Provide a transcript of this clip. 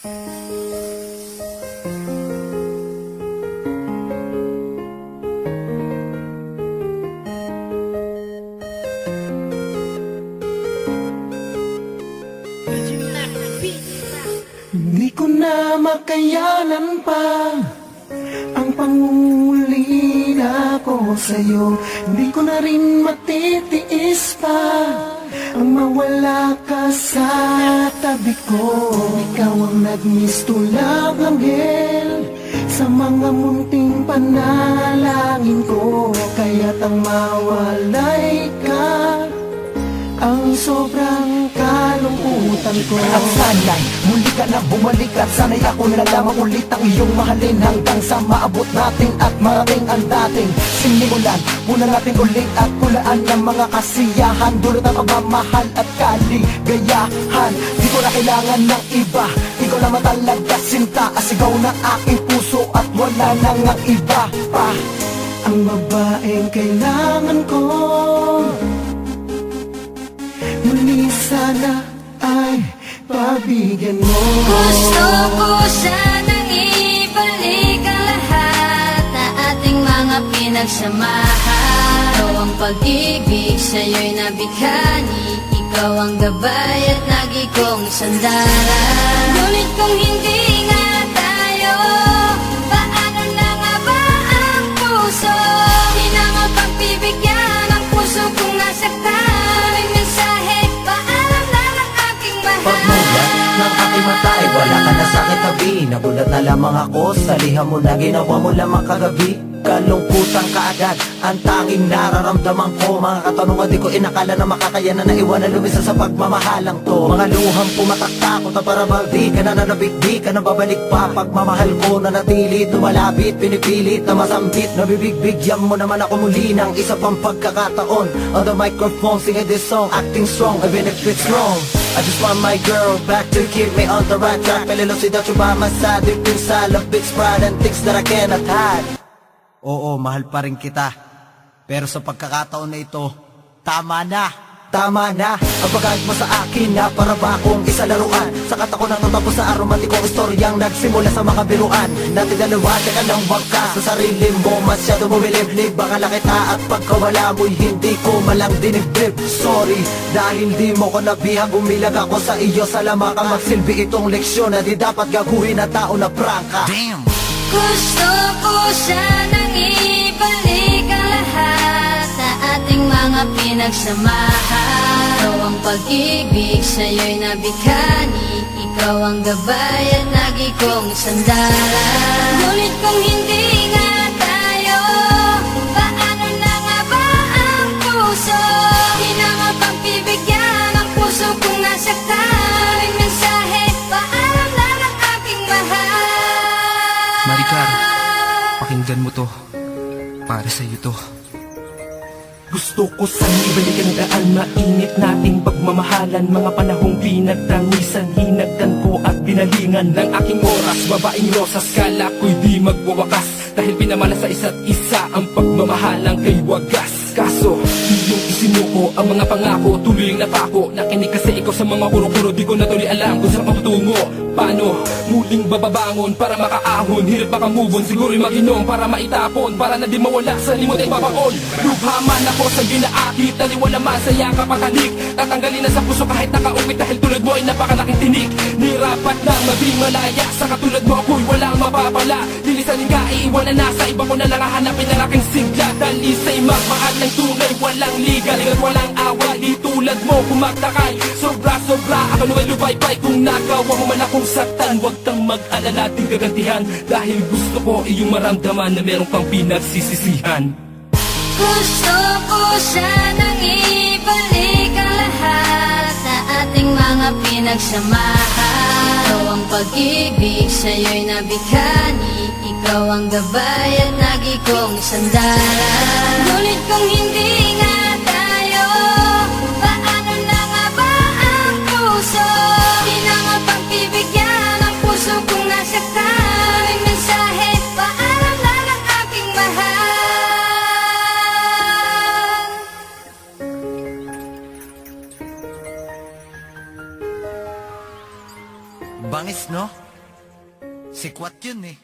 Hindi ko na makayanan pa ang pangungulila ko sa'yo. Hindi ko na rin matitiis pa ang mawala ka sa tabi ko. Ikaw ang nagmistulang anghel sa mga munting panalangin ko. Kaya't ang mawalay ka ang sobrang kalungkutan ko. Ang sanay, muli ka na bumalik at sanay ako na lamang ulit ang iyong mahalin hanggang sa maabot natin at marating ang dating sinimulan. Muna natin ulit at kulaan ng mga kasiyahan, dulot ng pagmamahal at kaligayahan. Di ko na kailangan ng iba, ikaw naman talaga sinta, asigaw na aking puso at wala nang ang iba pa. Ang babaeng kailangan ko, muli sana ay pabigyan mo. Gusto ko sanang ibalik ang lahat na ating mga pinagsamahan. Ikaw ang pag-ibig, sa'yo'y nabighani. Ikaw ang gabay at lagi kong sandalan. Ngunit kung hindi nga tayo, paano na nga ba ang puso? Di na nga pagbibigyan ang puso kong nasaktan. Pagmulat ng aking mata ay wala ka na sa aking tabi. Nagulat na lamang ako sa liham mo na ginawa mo lamang kagabi. Kalungkutan kaagad ang tanging nararamdaman ko. Mga katanungan di ko inakala na makakayanan na iwanan lumisa sa pagmamahalang to. Mga luhang pumatakta ko ta para di ka na nanabigdi ka na babalik pa. Pagmamahal ko na natili tumalapit, pinipilit na masambit. Nabibigbigyan mo naman ako muli ng isa pang pagkakataon. On the microphone singing this song, acting strong even if it's wrong. I just want my girl back to keep me on the right track. Fell in love without you by my side. Deep inside love beats pride and things that I cannot hide. Oo, mahal pa rin kita. Pero sa pagkakataon na ito, tama na. Tama na, ang pagkahit mo sa akin na para ba akong isa laruan. Sakat ako nang natapos sa aromatikong istoryang nagsimula sa mga biruan. Natin dalawa, teka ng wagkas sa sarili mo, masyado bumilib-lib. Baka lang kita at pagkawala mo'y hindi ko malang diniblib. Sorry, dahil di mo ko nabihag, umilag ako sa iyo. Salamat kang magsilbi itong leksyon na di dapat gaguhin na tao na prangka. Damn! Gusto ko sanang ibalik ang lahat na ating mga pinagsamahan. Ikaw ang pag-ibig, sa'yo'y nabighani. Ikaw ang gabay at lagi kong sandalan. Ngunit kung hindi nga tayo, paano na nga ba ang puso? Di na nga pagbibigyan ang puso kong nasaktan. Ang mensahe, paalam na ng aking mahal. Maricar, pakinggan mo to. Para sa'yo to. Gusto ko sana ibalik ang daan, mainit nating pagmamahalan. Mga panahong pinagtangisan, hinagdan ko at binalingan ng aking oras. Babaeng rosas, kala ko'y di magwawakas, dahil pinamala sa isa't isa ang pagmamahalang kay wagas. Kaso, iyong isinuko ang mga pangako, tuloy ang napako. Nakinig kasi ikaw sa mga kuro-kuro, di ko na tuloy alam kung saan patungo. Paano muling bababangon para makaahon? Hirap baka move on, siguro'y mag-inom para maitapon, para na di mawala sa limot ay babaon. Lubha man ako sa ginaakit, taliwala man sa yakap at halik. Tatanggalin na sa puso kahit nakaupit, dahil tulad mo ay napakalaking tinik. Nirapat na maging malaya, sa katulad mo ako'y walang mapapala. Lilisanin ka, iiwanan na, sa iba ko na lang hahanapin ang aking sigla. Dalisay magmahal ng tunay, walang ligal at walang away. Di tulad mo kumagtakay, sobra-sobra ako naway lubaybay. Kung nagawa mo man akong saktan, huwag kang mag-alala, di gagantihan. Dahil gusto ko iyong maramdaman na meron kang pinagsisisihan. Gusto ko sanang ibalik ang lahat na ating mga pinagsamahan. Ikaw ang pag-ibig, sa'yo'y nabighani. Ikaw ang gabay at lagi kong sandalan. Ngunit kung hindi nga tayo, paano na nga ba ang puso? Di na nga pagbibigyan ang puso kong nasaktan. Ang mensahe, paalam na ng aking mahal. Bangis, no? Sikwat yun eh.